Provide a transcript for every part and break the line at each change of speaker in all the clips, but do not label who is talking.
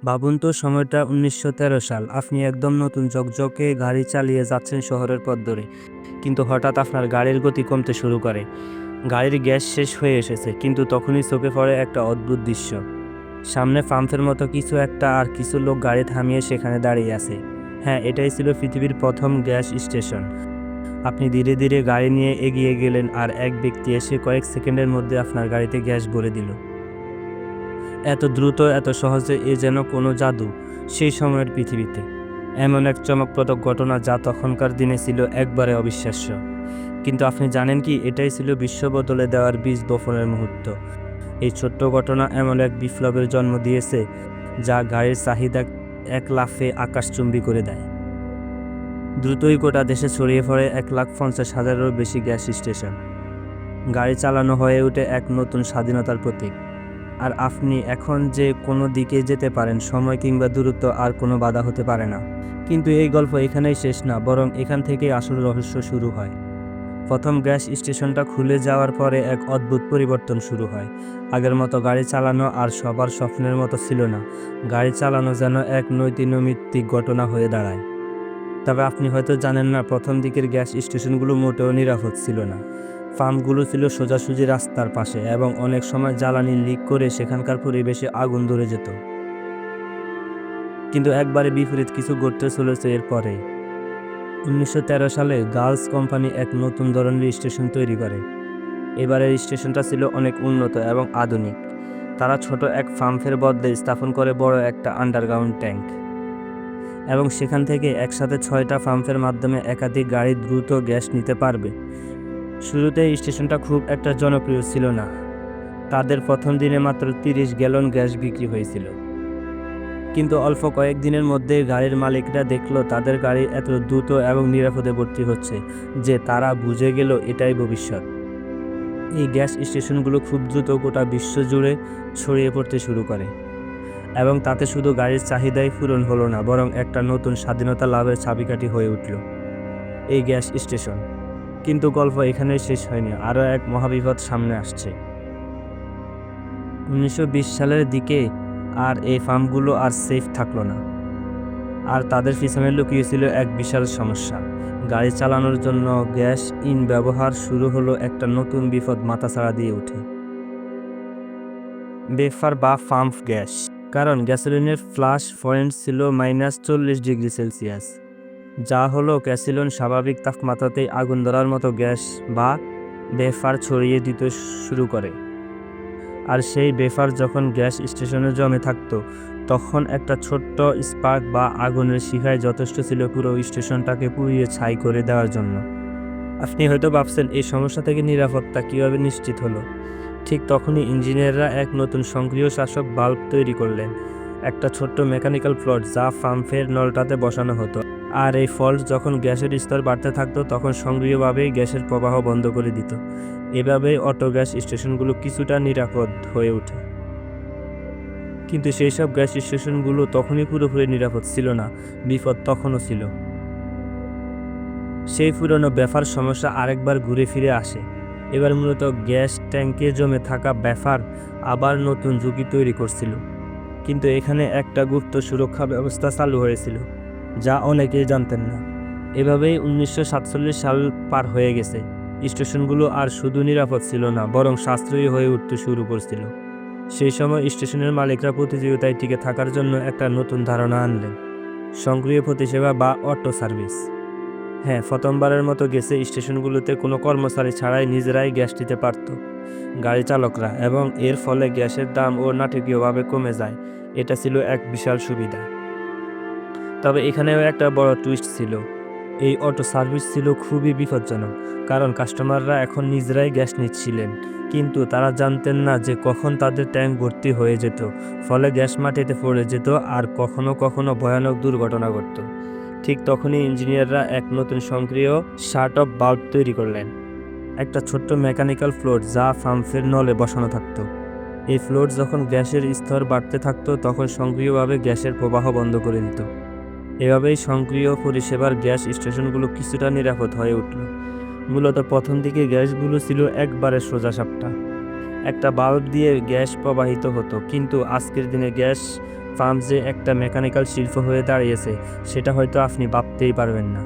ভাবুন তো সময়টা ১৯১৩ সাল। আপনি একদম নতুন ঝকঝকে গাড়ি চালিয়ে যাচ্ছেন শহরের পথ ধরে। কিন্তু হঠাৎ আপনার গাড়ির গতি কমতে শুরু করে। গাড়ির গ্যাস শেষ হয়ে এসেছে, কিন্তু তখনই চোখে পড়ে একটা অদ্ভুত দৃশ্য। সামনে পাম্পের মতো কিছু একটা, আর কিছু লোক গাড়ি থামিয়ে সেখানে দাঁড়িয়ে আছে। হ্যাঁ, এটাই ছিল পৃথিবীর প্রথম গ্যাস স্টেশন। আপনি ধীরে ধীরে গাড়ি নিয়ে এগিয়ে গেলেন, আর এক ব্যক্তি এসে কয়েক সেকেন্ডের মধ্যে আপনার গাড়িতে গ্যাস ভরে দিল। এত দ্রুত, এত সহজে, এ যেন কোনো জাদু সেই সময়ের পৃথিবীতে। এমন এক চমকপ্রদ ঘটনা যা তখনকার দিনে ছিল একবারে অবিশ্বাস্য। কিন্তু আপনি জানেন কি, এটাই ছিল বিশ্ব বদলে দেওয়ার বীজ বপনের মুহূর্ত। এই ছোট্ট ঘটনা এমন এক বিপ্লবের জন্ম দিয়েছে যা গাড়ির চাহিদা এক লাফে আকাশচুম্বী করে দেয়। দ্রুতই গোটা দেশে ছড়িয়ে পড়ে ১,৫০,০০০-এরও বেশি গ্যাস স্টেশন। গাড়ি চালানো হয়ে ওঠে এক নতুন স্বাধীনতার প্রতীক। আর আপনি এখন যে কোনো দিকে যেতে পারেন, সময় কিংবা দূরত্ব আর কোনো বাধা হতে পারে না। কিন্তু এই গল্প এখানেই শেষ না, বরং এখান থেকেই আসল রহস্য শুরু হয়। প্রথম গ্যাস স্টেশনটা খুলে যাওয়ার পরে এক অদ্ভুত পরিবর্তন শুরু হয়। আগের মতো গাড়ি চালানো আর সবার স্বপ্নের মতো ছিল না। গাড়ি চালানো যেন এক নৈতিক ঘটনা হয়ে দাঁড়ায়। তবে আপনি হয়তো জানেন না, প্রথম দিকের গ্যাস স্টেশনগুলো মোটেও নিরাপদ ছিল না। পাম্পগুলো ছিল সোজাসুজি রাস্তার পাশে, এবং অনেক সময় জ্বালানি লিক করে সেখানকার পরিবেশে আগুন ধরে যেত। কিন্তু একবারে বিপরীত কিছু ঘটতে চলেছে এরপরে। ১৯১৩ সালে গালস কোম্পানি এক নতুন ধরনের স্টেশন তৈরি করে। এবারের স্টেশনটা ছিল অনেক উন্নত এবং আধুনিক। তারা ছোট এক পাম্পের বদলে স্থাপন করে বড় একটা আন্ডারগ্রাউন্ড ট্যাঙ্ক, এবং সেখান থেকে একসাথে ৬টা পাম্পের মাধ্যমে একাধিক গাড়ি দ্রুত গ্যাস নিতে পারবে। শুরুতে স্টেশনটা খুব একটা জনপ্রিয় ছিল না। তাদের প্রথম দিনে মাত্র ৩০ গ্যালন গ্যাস বিক্রি হয়েছিল। কিন্তু অল্প কয়েকদিনের মধ্যে গাড়ির মালিকরা দেখলো তাদের গাড়ি এত দ্রুত এবং নিরাপদে ভর্তি হচ্ছে যে তারা বুঝে গেল এটাই ভবিষ্যৎ। এই গ্যাস স্টেশনগুলো খুব দ্রুত গোটা বিশ্ব জুড়ে ছড়িয়ে পড়তে শুরু করে, এবং তাতে শুধু গাড়ির চাহিদাই পূরণ হলো না, বরং একটা নতুন স্বাধীনতা লাভের চাবিকাঠি হয়ে উঠল এই গ্যাস স্টেশন। কিন্তু গল্প এখানেই শেষ হয়নি, আরও এক মহাবিপদ সামনে আসছে। ১৯২০ সালের দিকে আর এই ফার্মগুলো আর সেফ থাকলো না, আর তাদের পিছনে লুকিয়েছিল এক বিশাল সমস্যা। গাড়ি চালানোর জন্য গ্যাস ব্যবহার শুরু হলো একটা নতুন বিপদ মাথাচাড়া দিয়ে ওঠে। বেফার বা পাম্প গ্যাস। কারণ গ্যাসোলিনের ফ্ল্যাশ পয়েন্ট ছিল -40°C, যা হলো গ্যাসোলিন স্বাভাবিক তাপমাত্রাতেই আগুন ধরার মতো গ্যাস বা বেফার ছড়িয়ে দিতে শুরু করে। আর সেই বেফার যখন গ্যাস স্টেশনে জমে থাকতো, তখন একটা ছোট্ট স্পার্ক বা আগুনের শিখায় যথেষ্ট ছিল পুরো স্টেশনটাকে পুড়িয়ে ছাই করে দেওয়ার জন্য। আপনি হয়তো ভাবছেন, এই সমস্যা থেকে নিরাপত্তা কীভাবে নিশ্চিত হলো? ঠিক তখনই ইঞ্জিনিয়াররা এক নতুন সক্রিয় শাসক বাল্ব তৈরি করলেন। একটা ছোট্ট মেকানিক্যাল ফল্ট যা পাম্পের নলটাতে বসানো হতো, আর এই ফল্ট যখন গ্যাসের স্তর বাড়তে থাকতো তখন সক্রিয়ভাবেই গ্যাসের প্রবাহ বন্ধ করে দিত। এভাবেই অটো গ্যাস স্টেশনগুলো কিছুটা নিরাপদ হয়ে ওঠে। কিন্তু সেই সব গ্যাস স্টেশনগুলো তখনই পুরোপুরি নিরাপদ ছিল না, বিপদ তখনও ছিল। সেই পুরনো বেফার সমস্যা আরেকবার ঘুরে ফিরে আসে। এবার মূলত গ্যাস ট্যাঙ্কে জমে থাকা বেফার আবার নতুন ঝুঁকি তৈরি করছিল। কিন্তু এখানে একটা গুপ্ত সুরক্ষা ব্যবস্থা চালু হয়েছিল, যা অনেকেই জানতেন না। এভাবেই ১৯৪৭ সাল পার হয়ে গেছে। স্টেশনগুলো আর শুধু নিরাপদ ছিল না, বরং সাশ্রয়ী হয়ে উঠতে শুরু করছিল। সেই সময় স্টেশনের মালিকরা প্রতিযোগিতায় টিকে থাকার জন্য একটা নতুন ধারণা আনলেন: স্বয়ংক্রিয় পরিষেবা বা অটো সার্ভিস। হ্যাঁ, প্রথমবারের মতো গ্যাস স্টেশনগুলোতে কোনো কর্মচারী ছাড়াই নিজেরাই গ্যাস দিতে পারত গাড়ি চালকরা, এবং এর ফলে গ্যাসের দামও নাটকীয়ভাবে কমে যায়। এটা ছিল এক বিশাল সুবিধা। তবে এখানেও একটা বড় টুইস্ট ছিল। এই অটো সার্ভিস ছিল খুবই বিপজ্জনক, কারণ কাস্টমাররা এখন নিজেরাই গ্যাস নিচ্ছিলেন, কিন্তু তারা জানতেন না যে কখন তাদের ট্যাঙ্ক ভর্তি হয়ে যেত, ফলে গ্যাস মাটিতে পড়ে যেত, আর কখনো কখনো ভয়ানক দুর্ঘটনা ঘটত। ঠিক তখনই ইঞ্জিনিয়াররা এক নতুন সক্রিয় শাট অফ বাল্ব তৈরি করলেন। একটা ছোট্ট মেকানিক্যাল ফ্লোট যা পাম্পের নলে বসানো থাকতো। এই ফ্লোট যখন গ্যাসের স্তর বাড়তে থাকতো তখন সক্রিয়ভাবে গ্যাসের প্রবাহ বন্ধ করে দিত। এভাবেই স্বয়ংক্রিয় পরিষেবার গ্যাস স্টেশনগুলো কিছুটা নিরাপদ হয়ে উঠল। মূলত প্রথম দিকে গ্যাসগুলো ছিল একবারে সোজাসাপটা, একটা বাল্ব দিয়ে গ্যাস প্রবাহিত হতো। কিন্তু আজকের দিনে গ্যাস ফার্ম যে একটা মেকানিক্যাল শিল্প হয়ে দাঁড়িয়েছে সেটা হয়তো আপনি ভাবতেই পারবেন না।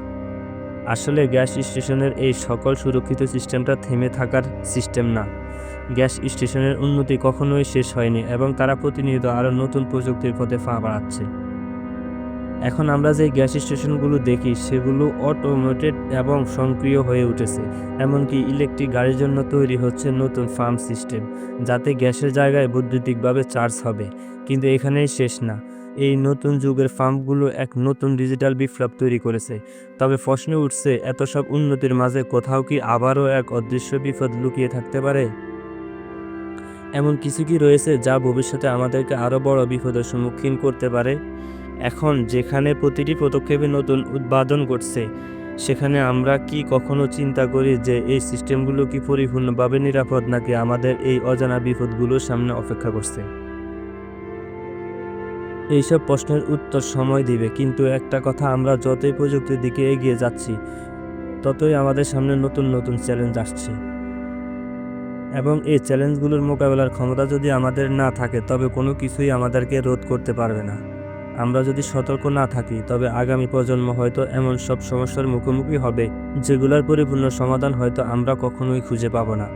আসলে গ্যাস স্টেশনের এই সকল সুরক্ষিত সিস্টেমটা থেমে থাকার সিস্টেম না। গ্যাস স্টেশনের উন্নতি কখনোই শেষ হয়নি এবং তারা প্রতিনিয়ত আরও নতুন প্রযুক্তির পথে পা বাড়াচ্ছে। এখন আমরা যে গ্যাস স্টেশনগুলো দেখি সেগুলো অটোমেটেড এবং স্বয়ংক্রিয় হয়ে উঠেছে। এমনকি ইলেকট্রিক গাড়ির জন্য তৈরি হচ্ছে নতুন ফার্ম সিস্টেম, যাতে গ্যাসের জায়গায় বৈদ্যুতিকভাবে চার্জ হবে। কিন্তু এখানেই শেষ না। এই নতুন যুগের ফার্মগুলো এক নতুন ডিজিটাল বিপ্লব তৈরি করেছে। তবে প্রশ্ন উঠছে, এত সব উন্নতির মাঝে কোথাও কি আবারও এক অদৃশ্য বিপদ লুকিয়ে থাকতে পারে? এমন কিছু কি রয়েছে যা ভবিষ্যতে আমাদেরকে আরও বড় বিপদের সম্মুখীন করতে পারে? এখন যেখানে প্রতিটি পদক্ষেপে নতুন উদ্ভাবন ঘটছে, সেখানে আমরা কি কখনো চিন্তা করি যে এই সিস্টেমগুলো কি পরিপূর্ণভাবে নিরাপদ, নাকি আমাদের এই অজানা বিপদগুলোর সামনে অপেক্ষা করছে? এইসব প্রশ্নের উত্তর সময় দিবে, কিন্তু একটা কথা, আমরা যতই প্রযুক্তির দিকে এগিয়ে যাচ্ছি ততই আমাদের সামনে নতুন নতুন চ্যালেঞ্জ আসছে। এবং এই চ্যালেঞ্জগুলোর মোকাবেলার ক্ষমতা যদি আমাদের না থাকে তবে কোনো কিছুই আমাদেরকে রোধ করতে পারবে না। আমরা যদি সতর্ক না থাকি তবে আগামী প্রজন্ম হয়তো এমন সব সমস্যার মুখোমুখি হবে যেগুলোর পরিপূর্ণ সমাধান হয়তো আমরা কখনোই খুঁজে পাবো না।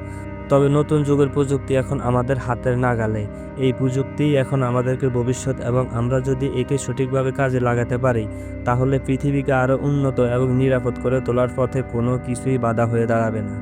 তবে নতুন যুগের প্রযুক্তি এখন আমাদের হাতের নাগালে। এই প্রযুক্তিই এখন আমাদেরকে ভবিষ্যৎ, এবং আমরা যদি একে সঠিকভাবে কাজে লাগাতে পারি তাহলে পৃথিবীকে আরও উন্নত এবং নিরাপদ করে তোলার পথে কোনো কিছুই বাধা হয়ে দাঁড়াবে না।